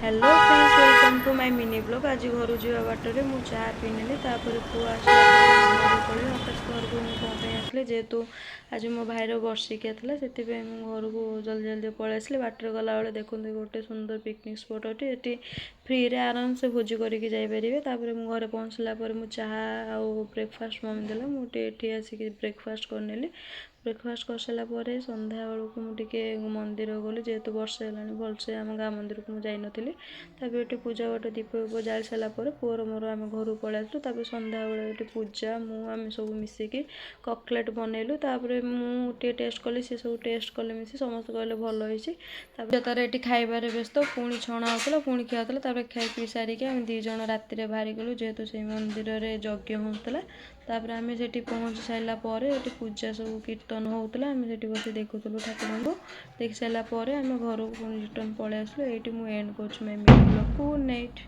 Hello friends, welcome to my mini blog. आज घर जावा water मु चाह पीनेली पुआ आसला घर पड़े हठात घर को मुझे आसले जेहेतु आज मो भाईर वर्षिकिया था से घर को जल्दी जल्दी पलि आसली। बाटर गला बेले देखते गोटे सुंदर पिकनिक स्पॉट अटे ये फ्री रे आराम से भोजी करके जापर मु घर पहुँचला चाह आउ ब्रेकफास्ट मम्मी देला मुझे आसिक ब्रेकफास्ट करनेली। ब्रेकफास्ट कर सारापर संध्या बेलू मुझे मंदिर गली जेहेतु वर्षे है भलसे आम गाँ मंदिर को मुझे जाइनी ये पूजा गोटे दीप जाई सारापर पुअर मोर आम घर पलि आसलु। संध्या बेले पूजा आम सब मिसिकी ककलेट बनइलु। मुझे टेस्ट कली सी सब टेस्ट कले मिसी समस्त कहले भल होती। तार ये खाइबार व्यस्त पुणी छणा होता पुणी खिया होता खाई पी सारिक आम दीज राति बाहरी गलु जेहेतु से मंदिर में यज्ञ होता। आम से पहुँची सारापर ये पूजा सब कीर्तन होता आम से बस देखुलु ठाकुर को देख सारापर आम घर को रिटर्न पलि आसलु। ये मुझे एंड कर गुड नाइट।